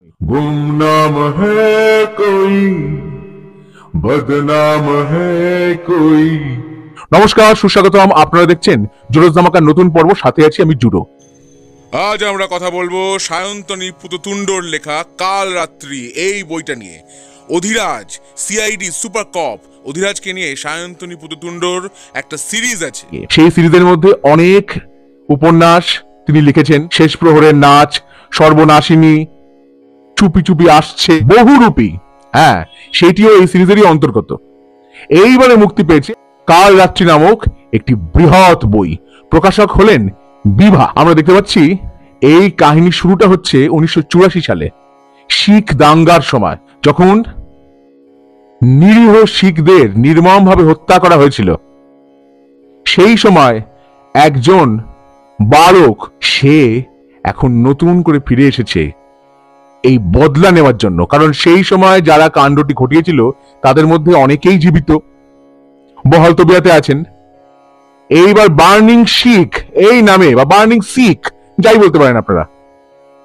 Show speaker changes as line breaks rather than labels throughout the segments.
गुमनाम है कोई बदनाम है कोई।
নমস্কার, সুস্বাগতম। আপনারা দেখছেন জোরস ধামাকার নতুন পর্ব, সাথে আছি আমি জুডো।
আজ আমরা কথা বলবো সায়ন্তনী পুততুণ্ডর লেখা কাল রাত্রি এই বইটা নিয়ে। অধিরাজ সিআইডি সুপার কপ অধিরাজকে নিয়ে সায়ন্তনী পুততুণ্ডর একটা সিরিজ আছে।
সেই সিরিজের মধ্যে অনেক উপন্যাস তিনি লিখেছেন। শেষ প্রহরের নাচ, সর্বনাশিনী, চুপি চুপি আসছে, বহুরূপী, হ্যাঁ সেটিও এই সিরিজেরই অন্তর্গত। এইবারে মুক্তি পেয়েছে কাল রাত্রি নামক একটি বৃহৎ বই। প্রকাশক হলেন বিভা। আমরা দেখতে পাচ্ছি এই কাহিনীর শুরুটা হচ্ছে 1984 সালে, শিখ দাঙ্গার সময়, যখন নিরীহ শিখদের নির্মমভাবে হত্যা করা হয়েছিল। সেই সময় একজন বালক, সে এখন নতুন করে ফিরে এসেছে এই বদলা নেওয়ার জন্য। কারণ সেই সময় যারা কাণ্ডটি ঘটিয়েছিল তাদের মধ্যে অনেকেই জীবিত, বহাল তবিয়াতে আছেন। এইবার বার্নিং শিখ এই নামে, বা বার্নিং শিখ যাই বলতে পারেন আপনারা,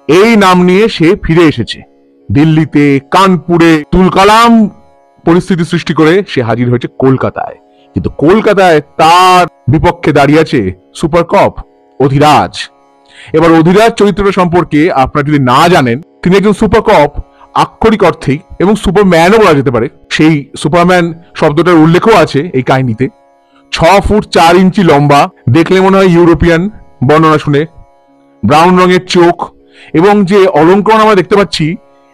এই নাম নিয়ে সে ফিরে এসেছে। দিল্লিতে, কানপুরে তুলকালাম পরিস্থিতি সৃষ্টি করে সে হাজির হয়েছে কলকাতায়। কিন্তু কলকাতায় তার বিপক্ষে দাঁড়িয়ে আছে সুপার কপ অধিরাজ। এবার অধিরাজ চরিত্রটা সম্পর্কে আপনারা যদি না জানেন, তিনি একজন সুপার কপ আক্ষরিক অর্থেই, এবং সুপারম্যানও বলা যেতে পারে। সেই সুপারম্যান শব্দটার উল্লেখও আছে এই কাহিনীতে। 6 ফুট 4 ইঞ্চি লম্বা, দেখলে মনে হয় ইউরোপিয়ান বর্ণনা শুনে, ব্রাউন রঙের চোখ, এবং যে অলঙ্করণ আমরা দেখতে পাচ্ছি,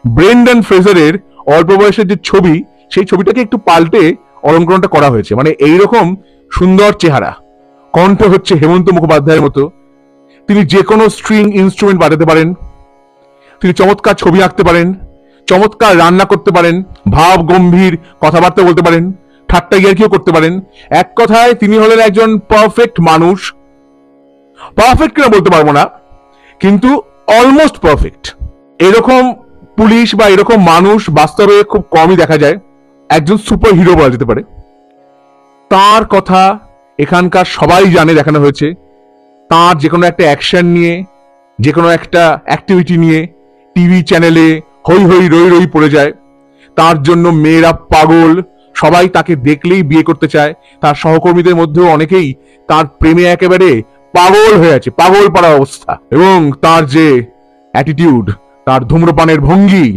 ব্রেন্ডন ফ্রেজারের অল্প বয়সের যে ছবি, সেই ছবিটাকে একটু পাল্টে অলঙ্করণটা করা হয়েছে। মানে এইরকম সুন্দর চেহারা। কণ্ঠ হচ্ছে হেমন্ত মুখোপাধ্যায়ের মতো। তিনি যে কোনো স্ট্রিং ইনস্ট্রুমেন্ট বাজাতে পারেন, তিনি চমৎকার ছবি আঁকতে পারেন, চমৎকার রান্না করতে পারেন, ভাব গম্ভীর কথাবার্তা বলতে পারেন, ঠাট্টা ইয়ার্কিও করতে পারেন। এক কথায় তিনি হলেন একজন পারফেক্ট মানুষ। পারফেক্ট কিনা বলতে পারবো না, কিন্তু অলমোস্ট পারফেক্ট। এরকম পুলিশ বা এরকম মানুষ বাস্তবে খুব কমই দেখা যায়। একজন সুপার হিরো বলা যেতে পারে। তার কথা এখানকার সবাই জানে, দেখানো হয়েছে। তার যে কোনো একটা অ্যাকশন নিয়ে, যে কোনো একটা অ্যাক্টিভিটি নিয়ে টিভি চ্যানেলে হই হই রই রই পড়ে যায়। তার জন্য মেয়েরা পাগল, সবাই তাকে দেখলেই বিয়ে করতে চায়। তার সহকর্মীদের মধ্যেও অনেকেই তার প্রেমে একেবারে পাগল হয়ে আছে, পাগল পাড়া অবস্থা। এবং তার যে অ্যাটিটিউড, তার ধূম্রপানের ভঙ্গি,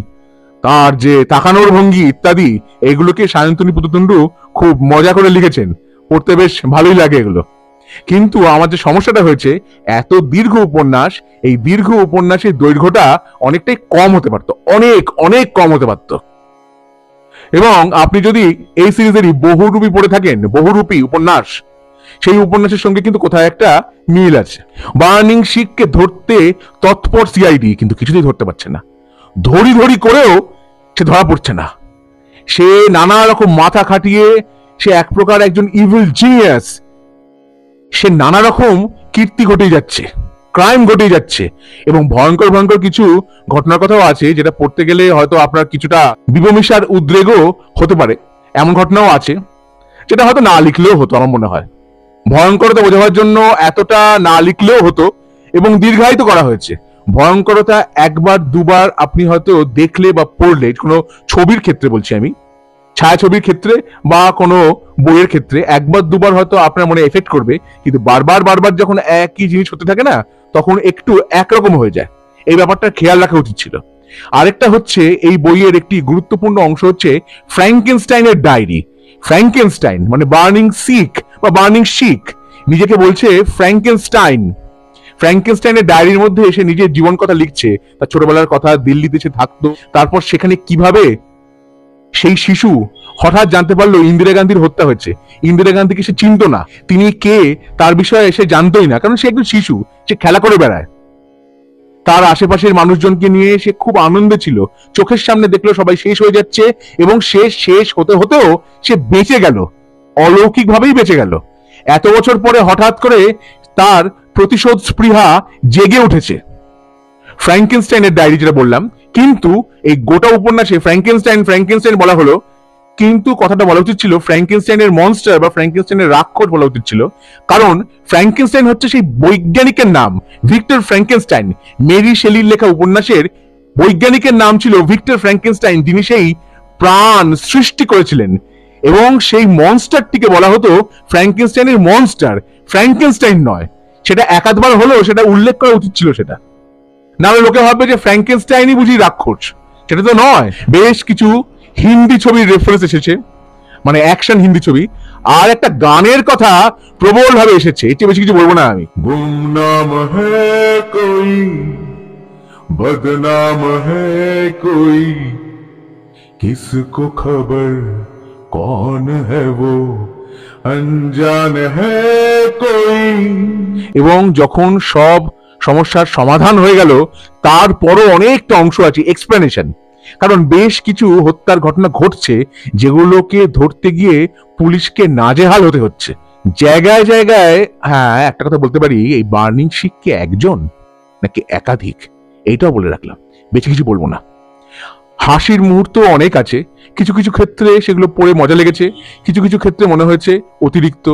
তার যে তাকানোর ভঙ্গি ইত্যাদি, এগুলোকে সায়ন্তনী পুততুণ্ড খুব মজা করে লিখেছেন। পড়তে বেশ ভালোই লাগে এগুলো। কিন্তু আমার যে সমস্যাটা হয়েছে, এত দীর্ঘ উপন্যাস, এই দীর্ঘ উপন্যাসের দৈর্ঘ্যটা অনেকটাই কম হতে পারতো, অনেক অনেক কম হতে পারতো। এবং আপনি যদি এই সিরিজেরই বহুরূপী পড়ে থাকেন, বহুরূপী উপন্যাস, সেই উপন্যাসের সঙ্গে কিন্তু কোথায় একটা মিল আছে। বার্নিং শিখকে ধরতে তৎপর সিআইডি, কিন্তু কিছুতেই ধরতে পারছে না। ধরি ধরি করেও সে ধরা পড়ছে না। সে নানা রকম মাথা খাটিয়ে, সে এক প্রকার একজন ইভিল জিনিয়াস। সে নানা রকম কীর্তি ঘটেই যাচ্ছে, ক্রাইম ঘটেই যাচ্ছে, এবং ভয়ঙ্কর ভয়ঙ্কর কিছু ঘটনার কথাও আছে, যেটা পড়তে গেলে হয়তো আপনার কিছুটা বিবমিষার উদ্রেগও হতে পারে। এমন ঘটনাও আছে যেটা হয়তো না লিখলেও হতো, আমার মনে হয়। ভয়ঙ্করতা বোঝাবার জন্য এতটা না লিখলেও হতো, এবং দীর্ঘায়িত করা হয়েছে। ভয়ঙ্করতা একবার দুবার আপনি হয়তো দেখলে বা পড়লে, কোনো ছবির ক্ষেত্রে বলছি আমি, ছায়াছবির ক্ষেত্রে বা কোনো বইয়ের ক্ষেত্রে একবার দুবার হয়তো আপনার মনে এফেক্ট করবে, কিন্তু বারবার বারবার যখন একই জিনিস হতে থাকে না, তখন একটু একরকম হয়ে যায়। এই ব্যাপারটা খেয়াল রাখা উচিত ছিল। আরেকটা হচ্ছে, এই বইয়ের একটি গুরুত্বপূর্ণ অংশ হচ্ছে ফ্র্যাঙ্কেনস্টাইনের ডায়েরি। ফ্র্যাঙ্কেনস্টাইন মানে বার্নিং শিখ বা বার্নিং শিখ নিজেকে বলছে ফ্র্যাঙ্কেনস্টাইন। ফ্র্যাঙ্কেনস্টাইনের ডায়েরির মধ্যে এসে নিজের জীবন কথা লিখছে, তার ছোটবেলার কথা, দিল্লিতে সে থাকতো, তারপর সেখানে কিভাবে সেই শিশু হঠাৎ জানতে পারলো ইন্দিরা গান্ধীর হত্যা হয়েছে। ইন্দিরা গান্ধীকে সে চিনতো না, তিনি কে তার বিষয়ে সে জানতোই না, কারণ সে একজন শিশু, সে খেলা করে বেড়ায়। তার আশেপাশের মানুষজনকে নিয়ে সে খুব আনন্দে ছিল। চোখের সামনে দেখলো সবাই শেষ হয়ে যাচ্ছে, এবং সে শেষ হতে হতেও সে বেঁচে গেল, অলৌকিক ভাবেই বেঁচে গেল। এত বছর পরে হঠাৎ করে তার প্রতিশোধ স্পৃহা জেগে উঠেছে। ফ্র্যাঙ্কেনস্টাইনের ডায়েরি যেটা বললাম, কিন্তু এই গোটা উপন্যাসে ফ্র্যাঙ্কেনস্টাইন ফ্র্যাঙ্কেনস্টাইন বলা হলো, কিন্তু কথাটা বলা উচিত ছিল ফ্র্যাঙ্কেনস্টাইনের মনস্টার বা ফ্র্যাঙ্কেনস্টাইনের রাক্ষস বলা উচিত ছিল। কারণ ফ্র্যাঙ্কেনস্টাইন হচ্ছে সেই বৈজ্ঞানিকের নাম, ভিক্টর ফ্র্যাঙ্কেনস্টাইন। মেরি শেলির লেখা উপন্যাসের বৈজ্ঞানিকের নাম ছিল ভিক্টর ফ্র্যাঙ্কেনস্টাইন, যিনি সেই প্রাণ সৃষ্টি করেছিলেন, এবং সেই মনস্টারটিকে বলা হতো ফ্র্যাঙ্কেনস্টাইনের মনস্টার, ফ্র্যাঙ্কেনস্টাইন নয়। সেটা একাধবার হলেও সেটা উল্লেখ করা উচিত ছিল সেটা, নাহলে লোকে ভাববে যে ফ্র্যাঙ্কেনস্টাইনই বুঝি রাক্ষস। সেটা তো নয়। বেশ কিছু হিন্দি ছবির রেফারেন্স এসেছে, মানে অ্যাকশন হিন্দি ছবি, আর একটা গানের কথা প্রবল ভাবে এসেছে। এর চেয়ে বেশি কিছু বলবো না আমি।
गुमनाम है कोई, बदनाम है कोई, किसको खबर कौन है वो, अनजान है कोई।
এবং যখন সব সমস্যার সমাধান হয়ে গেল, তারপরও অনেকটা অংশ আছে এক্সপ্লেনেশন। কারণ বেশ কিছু হত্যার ঘটনা ঘটছে যেগুলোকে ধরতে গিয়ে পুলিশকে নাজেহাল হতে হচ্ছে জায়গায় জায়গায়। হ্যাঁ, একটা কথা বলতে পারি, এই বার্নিং শিখ কি একজন নাকি একাধিক, এইটাও বলে রাখলাম, বেশি কিছু বলবো না। হাসির মুহূর্ত অনেক আছে, কিছু কিছু ক্ষেত্রে সেগুলো পড়ে মজা লেগেছে, কিছু কিছু ক্ষেত্রে মনে হয়েছে অতিরিক্ত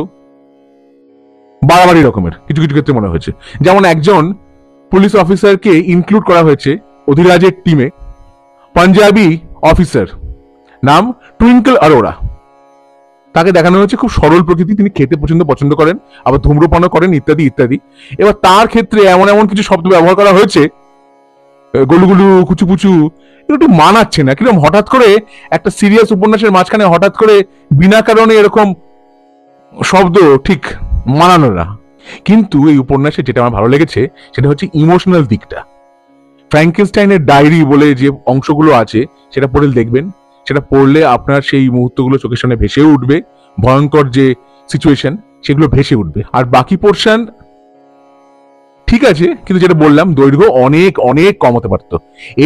বাড়াবাড়ি রকমের, কিছু কিছু ক্ষেত্রে মনে হয়েছে। যেমন একজন পুলিশ অফিসারকে ইনক্লুড করা হয়েছে অধিরাজের টিমে, পাঞ্জাবি অফিসার, নাম টুইঙ্কল অরোরা। তাকে দেখানো হয়েছে খুব সরল প্রকৃতি, তিনি খেতে পছন্দ করেন, আবার ধূম্রপানও করেন, ইত্যাদি ইত্যাদি। এবার তার ক্ষেত্রে এমন এমন কিছু শব্দ ব্যবহার করা হয়েছে, গলুগুলু, কুচুপুচু, এগুলো একটু মানাচ্ছে না। কিরকম হঠাৎ করে একটা সিরিয়াস উপন্যাসের মাঝখানে হঠাৎ করে বিনা কারণে এরকম শব্দ ঠিক মানানো না। কিন্তু এই উপন্যাসে যেটা আমার ভালো লেগেছে সেটা হচ্ছে ইমোশনাল দিকটা। ফ্র্যাঙ্কেনস্টাইনের ডায়েরি বলে যে অংশগুলো আছে সেটা পড়ে দেখবেন, সেটা পড়লে আপনার সেই মুহূর্তগুলো চোখের সামনে ভেসে উঠবে, ভয়ঙ্কর যে সিচুয়েশন সেগুলো ভেসে উঠবে। আর বাকি পোর্শন ঠিক আছে, কিন্তু যেটা বললাম দৈর্ঘ্য অনেক অনেক কম হতে পারতো।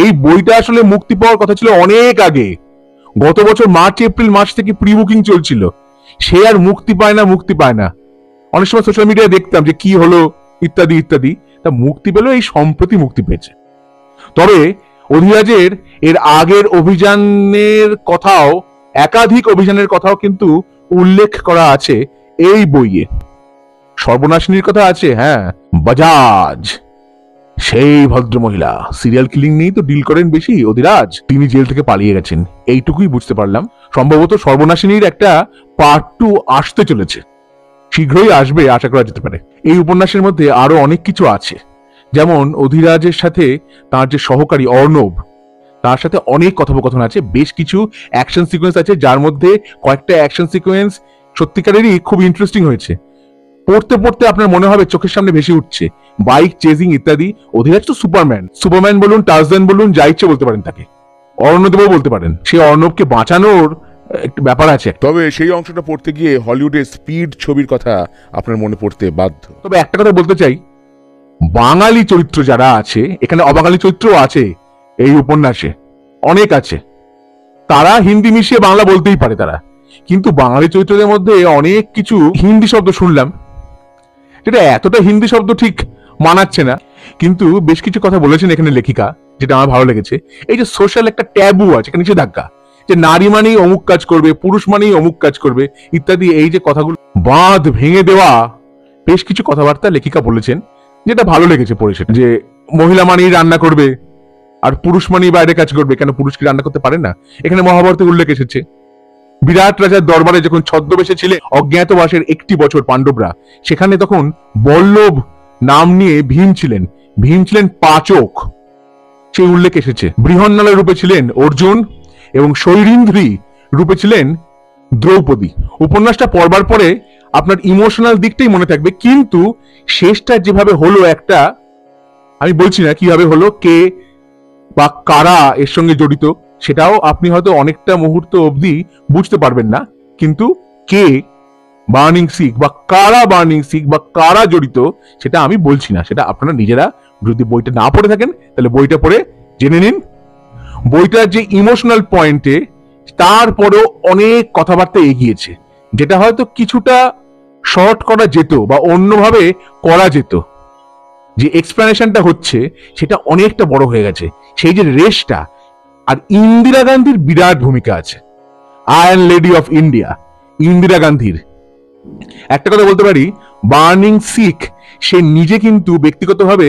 এই বইটা আসলে মুক্তি পাওয়ার কথা ছিল অনেক আগে, গত বছর মার্চ এপ্রিল মাস থেকে প্রি বুকিং চলছিল, সে আর মুক্তি পায় না। অনেক সময় সোশ্যাল মিডিয়ায় দেখতাম যে কি হলো ইত্যাদি ইত্যাদি, তা মুক্তি পেল এই সম্প্রতি মুক্তি পেয়েছে। তবে অধিরাজের এর আগের অভিযানের কথাও, একাধিক অভিযানের কথাও কিন্তু উল্লেখ করা আছে এই বইয়ে। সর্বনাশিনীর কথা আছে, হ্যাঁ, বাজাজ সেই ভদ্র মহিলা, সিরিয়াল কিলিং নিয়েই তো ডিল করেন বেশি অধিরাজ, তিনি জেল থেকে পালিয়ে গেছেন, এইটুকুই বুঝতে পারলাম। সম্ভবত সর্বনাশিনীর একটা পার্ট 2 আসতে চলেছে, শীঘ্রই আসবে আশা করা যেতে পারে। এই উপন্যাসের মধ্যে আরো অনেক কিছু আছে, যেমন অধিরাজের সাথে তার যে সহকারী অর্ণব, তার সাথে অনেক কথোপকথন আছে, বেশ কিছু অ্যাকশন সিকোয়েন্স আছে, যার মধ্যে কয়েকটা অ্যাকশন সিকোয়েন্স সত্যিকারেরই খুব ইন্টারেস্টিং হয়েছে। পড়তে পড়তে আপনার মনে হবে চোখের সামনে ভেসে উঠছে বাইক চেজিং ইত্যাদি। অধিরাজ তো সুপারম্যান বলুন, টার্জান বলুন, যা ইচ্ছে বলতে পারেন তাকে, অর্ণবও বলতে পারেন। সে অর্ণবকে বাঁচানোর একটা ব্যাপার আছে।
তবে সেই অংশটা পড়তে গিয়ে হলিউডের স্পিড ছবির কথা আপনার মনে পড়তে বাধ্য।
তবে একটা কথা বলতে চাই, বাঙালি চরিত্র যারা আছে, এখানে অবাঙালি চরিত্রও আছে এই উপন্যাসে, অনেক আছে, তারা হিন্দি মিশিয়ে বাংলা বলতেই পারে তারা, কিন্তু বাঙালি চরিত্রদের মধ্যে অনেক কিছু হিন্দি শব্দ শুনলাম, যেটা এতটা হিন্দি শব্দ ঠিক মানাচ্ছে না। কিন্তু বেশ কিছু কথা বলেছেন এখানে লেখিকা, যেটা আমার ভালো লেগেছে। এই যে সোশ্যাল একটা ট্যাবু আছে, নিষেধাজ্ঞা, যে নারী মানেই অমুক কাজ করবে, পুরুষ মানেই অমুক কাজ করবে ইত্যাদি, এই যে কথাগুলো বাঁধ ভেঙে দেওয়া, বেশ কিছু কথাবার্তা লেখিকা বলেছেন, যেটা ভালো লেগেছে পড়ে। সেটা যে মহিলা মানেই রান্না করবে আর পুরুষ মানেই বাইরে কাজ করবে, কেন পুরুষ কি রান্না করতে পারে না? এখানে মহাভারতে উল্লেখ এসেছে, বিরাট রাজার দরবারে যখন ছদ্মবেশে ছিলেন অজ্ঞাতবাসের 1টি বছর পাণ্ডবরা, সেখানে তখন বল্লভ নাম নিয়ে ভীম ছিলেন পাচক, সেই উল্লেখ এসেছে। বৃহন্নলের রূপে ছিলেন অর্জুন এবং শৈরিন্দ্রী রূপে ছিলেন দ্রৌপদী। উপন্যাসটা পড়বার পরে আপনার ইমোশনাল দিকটাই মনে থাকবে, কিন্তু শেষটা যেভাবে হলো, একটা আমি বলছি না কিভাবে হলো, কে বা কারা এর সঙ্গে জড়িত সেটাও আপনি হয়তো অনেকটা মুহূর্ত অবধি বুঝতে পারবেন না, কিন্তু কে বার্নিং সিখ বা কারা জড়িত সেটা আমি বলছি না, সেটা আপনারা নিজেরা যদি বইটা না পড়ে থাকেন তাহলে বইটা পড়ে জেনে নিন। বইটার যে ইমোশনাল পয়েন্টে তারপরেও অনেক কথাবার্তা এগিয়েছে, যেটা হয়তো কিছুটা শর্ট করা যেত বা অন্যভাবে করা যেত। যে এক্সপ্লেনেশনটা হচ্ছে সেটা অনেকটা বড় হয়ে গেছে, সেই যে রেসটা। আর ইন্দিরা গান্ধীর বিরাট ভূমিকা আছে, iron lady of India Indira গান্ধীর। একটা কথা বলতে পারি, বার্নিং শিখ সে নিজে কিন্তু ব্যক্তিগতভাবে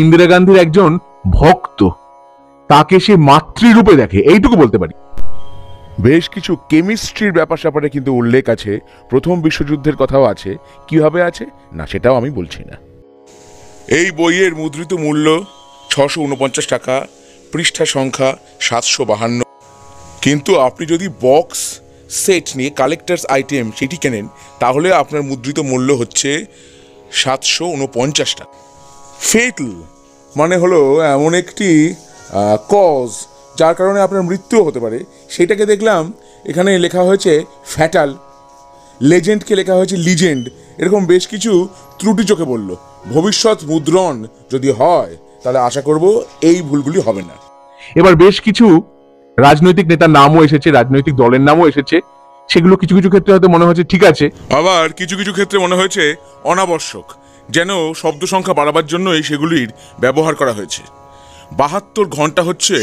ইন্দিরা গান্ধীর একজন ভক্ত, তাকে সে মাতৃরূপে দেখে, এইটুকু বলতে পারি। বেশ কিছু কেমিস্ট্রির ব্যাপার স্যাপারে কিন্তু উল্লেখ আছে, প্রথম বিশ্বযুদ্ধের কথাও আছে। কিভাবে আছে না সেটাও আমি বলছি না।
এই বইয়ের মুদ্রিত মূল্য 649 টাকা, পৃষ্ঠা সংখ্যা 752। কিন্তু আপনি যদি বক্স সেট নিয়ে কালেক্টার্স আইটেম সেটি কেনেন তাহলে আপনার মুদ্রিত মূল্য হচ্ছে 749 টাকা। ফেটল মানে হলো এমন একটি কজ যার কারণে আপনার মৃত্যুও হতে পারে, সেটাকে দেখলাম এখানে লেখা হয়েছে ফ্যাটাল। লেজেন্ডকে লেখা হয়েছে লিজেন্ড। এরকম বেশ কিছু ত্রুটি চোখে বলল। ভবিষ্যৎ মুদ্রণ যদি হয় তাহলে আশা করব এই ভুলগুলি হবে না।
এবার বেশ কিছু রাজনৈতিক নেতার নামও এসেছে, রাজনৈতিক দলের নামও এসেছে। সেগুলো কিছু কিছু ক্ষেত্রে হয়তো মনে হচ্ছে ঠিক আছে,
আবার কিছু কিছু ক্ষেত্রে মনে হয়েছে অনাবশ্যক, যেন শব্দ সংখ্যা বাড়াবার জন্যই সেগুলির ব্যবহার করা হয়েছে। 72 ঘন্টা হচ্ছে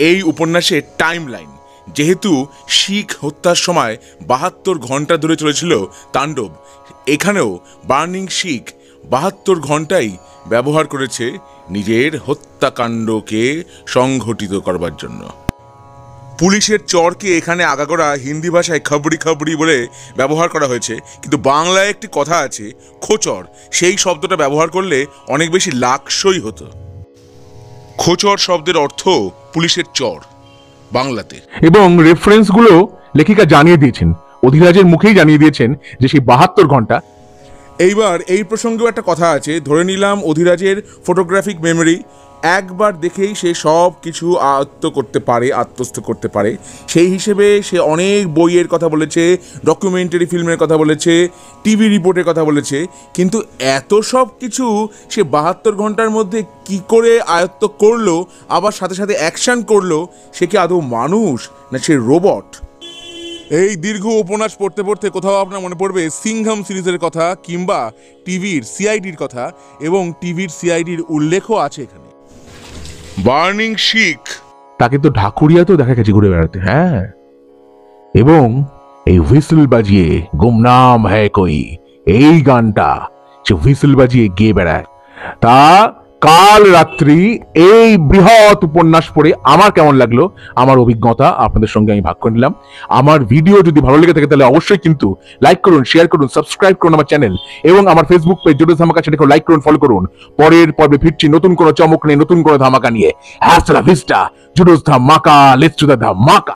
এই উপন্যাসের টাইম লাইন। যেহেতু শিখ হত্যার সময় 72 ঘন্টা ধরে চলেছিল তাণ্ডব, এখানেও বার্নিং শিখ 72 ঘন্টাই ব্যবহার করেছে নিজের হত্যাকাণ্ডকে সংঘটিত করবার জন্য। পুলিশের চরকে এখানে আগাগোড়া হিন্দি ভাষায় খবরি খবরি বলে ব্যবহার করা হয়েছে, কিন্তু বাংলায় একটি কথা আছে খোচর, সেই শব্দটা ব্যবহার করলে অনেক বেশি লাকসই হতো। খোচর শব্দের অর্থ পুলিশের চর বাংলাতে।
এবং রেফারেন্সগুলো লেখিকা জানিয়ে দিয়েছেন, অধিরাজের মুখেই জানিয়ে দিয়েছেন যে সেই 72 ঘন্টা।
এইবার এই প্রসঙ্গেও একটা কথা আছে। ধরে নিলাম অধিরাজের ফটোগ্রাফিক মেমোরি একবার দেখেই সে সব কিছু আত্মস্থ করতে পারে। সেই হিসেবে সে অনেক বইয়ের কথা বলেছে, ডকুমেন্টারি ফিল্মের কথা বলেছে, টিভি রিপোর্টের কথা বলেছে, কিন্তু এত সব কিছু সে 72 ঘন্টার মধ্যে কি করে আয়ত্ত করলো, আবার সাথে সাথে অ্যাকশন করলো, সে কি আদৌ মানুষ না সে রোবট? এই দীর্ঘ উপন্যাস পড়তে পড়তে কোথাও আপনার মনে পড়বে সিংঘম সিরিজের কথা কিংবা টিভির সিআইডির কথা, এবং টিভির সিআইডির উল্লেখও আছে এখানে। বার্নিং শিখ
তাকে তো ঢাকুরিয়াতেও দেখা গেছে ঘুরে বেড়াতে। হ্যাঁ, এবং এই হুইসেল বাজিয়ে গুমনাম হ্যায় কই, এই গানটা সে হুইসেল বাজিয়ে গেয়ে বেড়ায়। তা কাল রাত্রি এই বৃহৎ উপন্যাস পড়ে আমার কেমন লাগলো, আমার অভিজ্ঞতা আপনাদের সঙ্গে আমি ভাগ করে নিলাম। আমার ভিডিও যদি ভালো লেগে থাকে তাহলে অবশ্যই কিন্তু লাইক করুন, শেয়ার করুন, সাবস্ক্রাইব করুন আমার চ্যানেল, এবং আমার ফেসবুক পেজ জুডোস ধামাকা সেটাকে লাইক করুন, ফলো করুন। পরের পর্বে ফিরছি নতুন কোনো চমক নিয়ে, নতুন কোনো ধামাকা নিয়ে। হ্যাসলা ভিস্টা, জুডোস ধামাকা, লেটস টু দ্য ধামাকা।